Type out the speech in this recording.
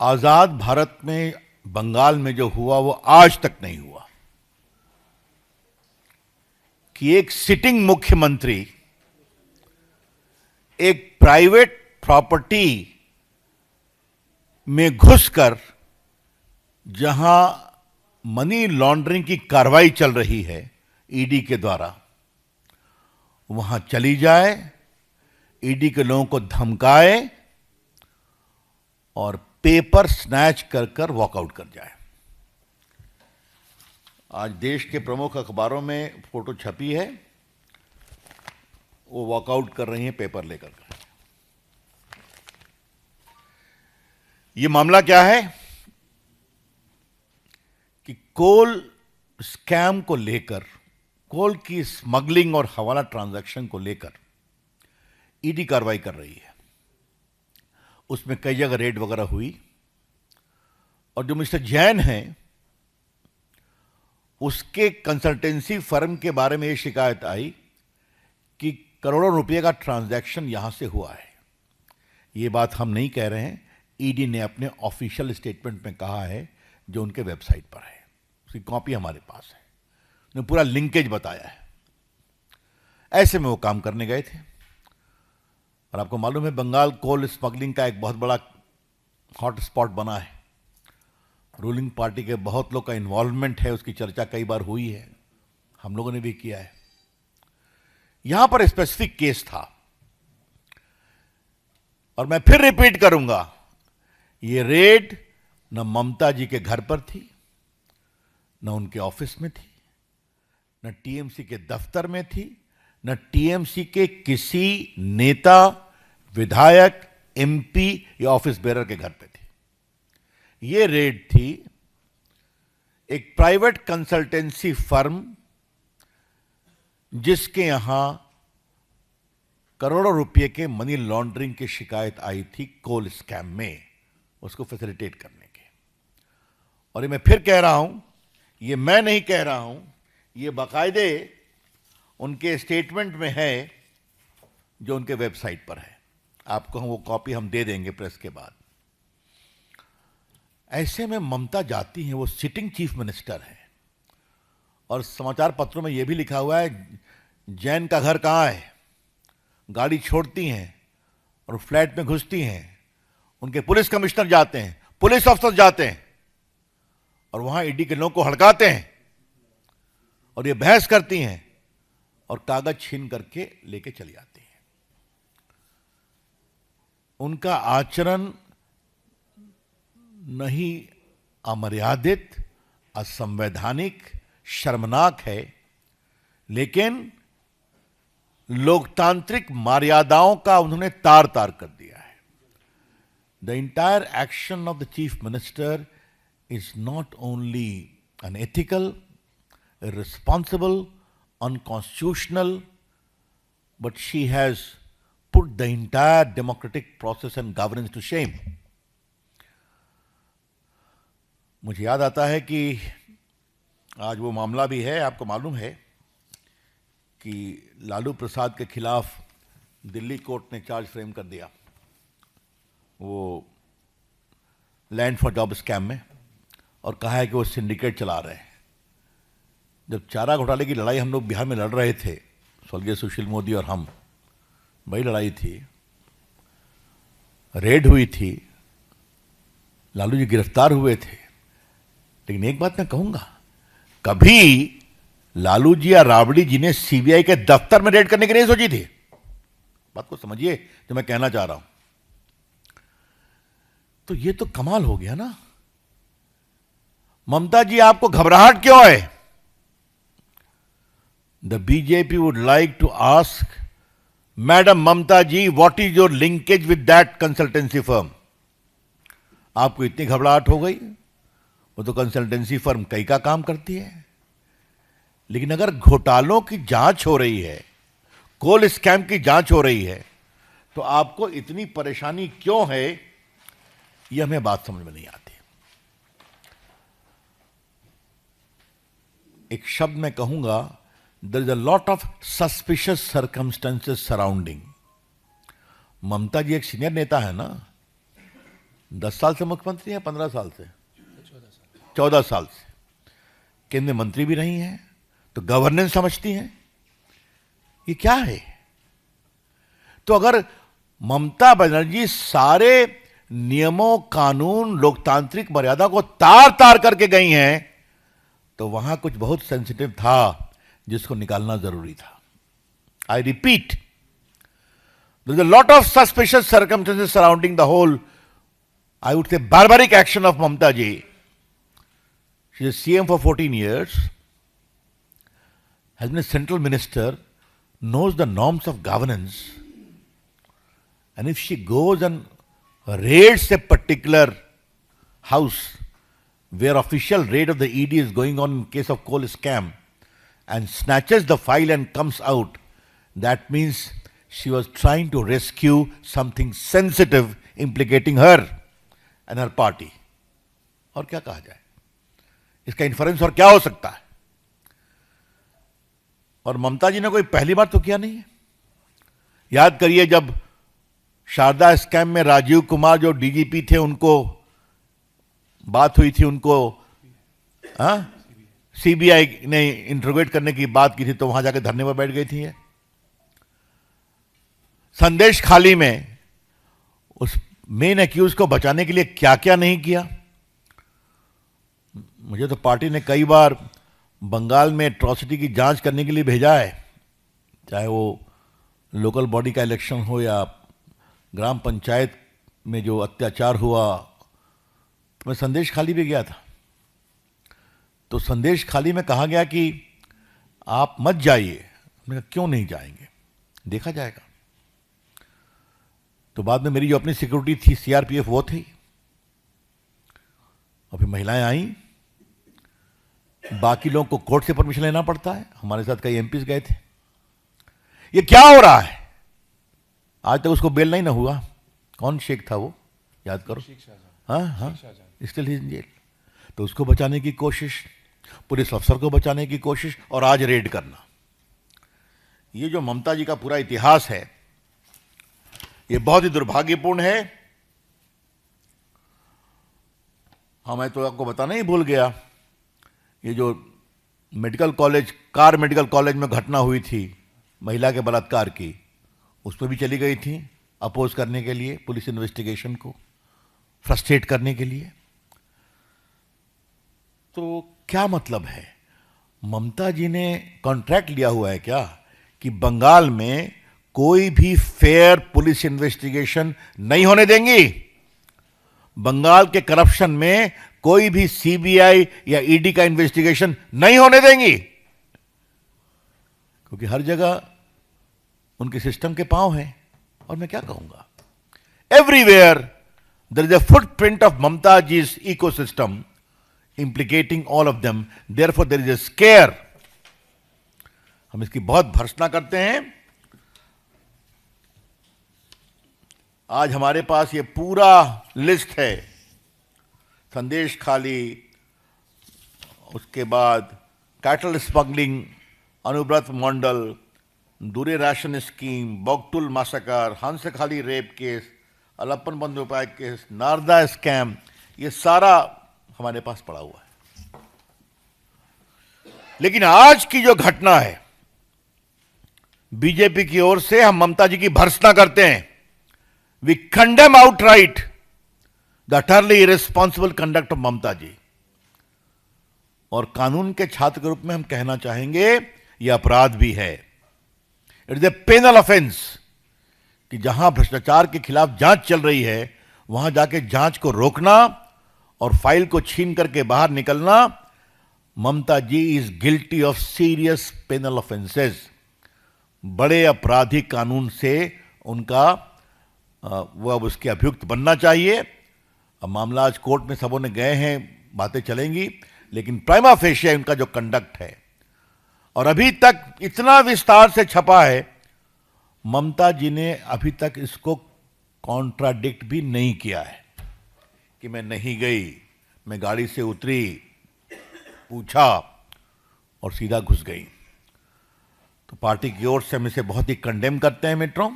आजाद भारत में बंगाल में जो हुआ वो आज तक नहीं हुआ कि एक सिटिंग मुख्यमंत्री एक प्राइवेट प्रॉपर्टी में घुसकर जहां मनी लॉन्ड्रिंग की कार्रवाई चल रही है ईडी के द्वारा, वहां चली जाए, ईडी के लोगों को धमकाए और पेपर स्नैच कर कर वॉकआउट कर जाए। आज देश के प्रमुख अखबारों में फोटो छपी है, वो वॉकआउट कर रही हैं पेपर लेकर। ये मामला क्या है कि कोल स्कैम को लेकर, कोल की स्मगलिंग और हवाला ट्रांजैक्शन को लेकर ईडी कार्रवाई कर रही है। उसमें कई जगह रेड वगैरह हुई और जो मिस्टर जैन हैं उसके कंसल्टेंसी फर्म के बारे में यह शिकायत आई कि करोड़ों रुपए का ट्रांजैक्शन यहां से हुआ है। यह बात हम नहीं कह रहे हैं, ईडी ने अपने ऑफिशियल स्टेटमेंट में कहा है जो उनके वेबसाइट पर है, उसकी कॉपी हमारे पास है, उन्होंने पूरा लिंकेज बताया है। ऐसे में वो काम करने गए थे और आपको मालूम है बंगाल कोल स्मगलिंग का एक बहुत बड़ा हॉट स्पॉट बना है। रूलिंग पार्टी के बहुत लोग का इन्वॉल्वमेंट है, उसकी चर्चा कई बार हुई है, हम लोगों ने भी किया है। यहां पर स्पेसिफिक केस था और मैं फिर रिपीट करूंगा, ये रेड न ममता जी के घर पर थी, न उनके ऑफिस में थी, न टीएमसी के दफ्तर में थी, न टीएमसी के किसी नेता, विधायक, एमपी या ऑफिस बेरर के घर पे थी। ये रेड थी एक प्राइवेट कंसल्टेंसी फर्म जिसके यहां करोड़ों रुपए के मनी लॉन्ड्रिंग की शिकायत आई थी कोल स्कैम में, उसको फैसिलिटेट करने के। और ये मैं फिर कह रहा हूं, ये मैं नहीं कह रहा हूं, ये बाकायदे उनके स्टेटमेंट में है जो उनके वेबसाइट पर है। आपको वो कॉपी हम दे देंगे प्रेस के बाद। ऐसे में ममता जाती हैं, वो सिटिंग चीफ मिनिस्टर है और समाचार पत्रों में यह भी लिखा हुआ है जैन का घर कहां है। गाड़ी छोड़ती हैं और फ्लैट में घुसती हैं, उनके पुलिस कमिश्नर जाते हैं, पुलिस अफसर जाते हैं और वहां ईडी के लोगों को हड़काते हैं और ये बहस करती हैं और कागज छीन करके लेके चली जाती हैं। उनका आचरण नहीं अमर्यादित, असंवैधानिक, शर्मनाक है, लेकिन लोकतांत्रिक मर्यादाओं का उन्होंने तार तार कर दिया है। The entire action of the chief minister is not only unethical, irresponsible, unconstitutional, but she has put the entire democratic process and governance to shame. मुझे याद आता है कि आज वो मामला भी है, आपको मालूम है कि लालू प्रसाद के खिलाफ दिल्ली कोर्ट ने चार्ज फ्रेम कर दिया वो लैंड फॉर जॉब स्कैम में, और कहा है कि वो सिंडिकेट चला रहे हैं। जब चारा घोटाले की लड़ाई हम लोग बिहार में लड़ रहे थे, स्वर्गीय सुशील मोदी और हम, बड़ी लड़ाई थी, रेड हुई थी, लालू जी गिरफ्तार हुए थे। लेकिन एक बात मैं कहूंगा, कभी लालू जी या राबड़ी जी ने सीबीआई के दफ्तर में रेड करने की नहीं सोची थी। बात को समझिए जो मैं कहना चाह रहा हूं। तो ये तो कमाल हो गया ना। ममता जी, आपको घबराहट क्यों है? The BJP would like to ask madam Mamata ji, what is your linkage with that consultancy firm? आपको इतनी घबराहट हो गई? वो तो कंसल्टेंसी फर्म कई का काम करती है। लेकिन अगर घोटालों की जांच हो रही है, कोल स्कैम की जांच हो रही है, तो आपको इतनी परेशानी क्यों है? यह हमें बात समझ में नहीं आती। एक शब्द मैं कहूंगा, there is a lot of suspicious circumstances surrounding. Mamata ji एक सीनियर नेता है ना, 10 साल से मुख्यमंत्री हैं, 15 साल से, 14 साल से केंद्रीय मंत्री भी रही हैं, तो गवर्नेंस समझती हैं। ये क्या है? तो अगर ममता बनर्जी सारे नियमों, कानून, लोकतांत्रिक मर्यादा को तार तार करके गई हैं, तो वहां कुछ बहुत सेंसिटिव था जिसको निकालना जरूरी था। I repeat, there is a lot of suspicious circumstances surrounding the whole, I would say, barbaric action of Mamta ji. She is CM for 14 years, has been a central minister, knows the norms of governance, and if she goes and raids a particular house where official raid of the ED is going on in case of coal scam and snatches the file and comes out, that means she was trying to rescue something sensitive implicating her and her party. और क्या कहा जाए, इसका inference और क्या हो सकता है? और ममता जी ने कोई पहली बार तो किया नहीं है। याद करिए, जब शारदा स्कैम में राजीव कुमार जो डीजीपी थे, उनको बात हुई थी, उनको सीबीआई ने इंट्रोगेट करने की बात की थी, तो वहां जाकर धरने पर बैठ गई थी। संदेश खाली में उस मेन एक्यूज को बचाने के लिए क्या क्या नहीं किया। मुझे तो पार्टी ने कई बार बंगाल में एट्रॉसिटी की जांच करने के लिए भेजा है, चाहे वो लोकल बॉडी का इलेक्शन हो या ग्राम पंचायत में जो अत्याचार हुआ। तो मैं संदेश खाली भी गया था, तो संदेश खाली में कहा गया कि आप मत जाइए। मैंने कहा क्यों नहीं जाएंगे, देखा जाएगा। तो बाद में मेरी जो अपनी सिक्योरिटी थी, सीआरपीएफ, वो थी, और फिर महिलाएं आई। बाकी लोगों को कोर्ट से परमिशन लेना पड़ता है, हमारे साथ कई एमपीज गए थे। ये क्या हो रहा है? आज तक उसको बेल नहीं ना हुआ। कौन शेख था वो, याद करो। हाँ, स्टिल ही इन जेल। तो उसको बचाने की कोशिश, पुलिस अफसर को बचाने की कोशिश, और आज रेड करना। ये जो ममता जी का पूरा इतिहास है, ये बहुत ही दुर्भाग्यपूर्ण है। हाँ, मैं तो आपको बताना ही भूल गया, ये जो medical college, car medical college में घटना हुई थी महिला के बलात्कार की, उस पर भी चली गई थी अपोज करने के लिए, पुलिस इन्वेस्टिगेशन को फ्रस्ट्रेट करने के लिए। तो क्या मतलब है? ममता जी ने कॉन्ट्रैक्ट लिया हुआ है क्या कि बंगाल में कोई भी फेयर पुलिस इन्वेस्टिगेशन नहीं होने देंगी, बंगाल के करप्शन में कोई भी सीबीआई या ईडी का इन्वेस्टिगेशन नहीं होने देंगी, क्योंकि हर जगह उनके सिस्टम के पांव हैं। और मैं क्या कहूंगा, everywhere there is a footprint of Mamata ji's ecosystem implicating all of them, therefore there is a scare। हम इसकी बहुत भर्त्सना करते हैं। आज हमारे पास ये पूरा लिस्ट है, संदेश खाली, उसके बाद कैटल स्मगलिंग, अनुव्रत मंडल, दूरे ration scheme, बॉगटुल massacre, Hanskhali rape case, Alapan Bandyopadhyay case, Narada scam, ये सारा हमारे पास पड़ा हुआ है। लेकिन आज की जो घटना है, बीजेपी की ओर से हम ममता जी की भर्त्सना करते हैं। We condemn outright the utterly irresponsible conduct of Mamata ji. और कानून के छात्र के रूप में हम कहना चाहेंगे, यह अपराध भी है। It is a penal offence कि जहां भ्रष्टाचार के खिलाफ जांच चल रही है, वहां जाके जांच को रोकना और फाइल को छीन करके बाहर निकलना। Mamata ji is guilty of serious penal offences. बड़े आपराधिक कानून से उनका वो अब उसके अभियुक्त बनना चाहिए। अब मामला आज कोर्ट में सबों ने गए हैं, बातें चलेंगी, लेकिन प्राइमा फेशिया उनका जो कंडक्ट है, और अभी तक इतना विस्तार से छपा है, ममता जी ने अभी तक इसको कॉन्ट्राडिक्ट भी नहीं किया है कि मैं नहीं गई, मैं गाड़ी से उतरी, पूछा और सीधा घुस गई। तो पार्टी की ओर से हम इसे बहुत ही कंडेम करते हैं मित्रों।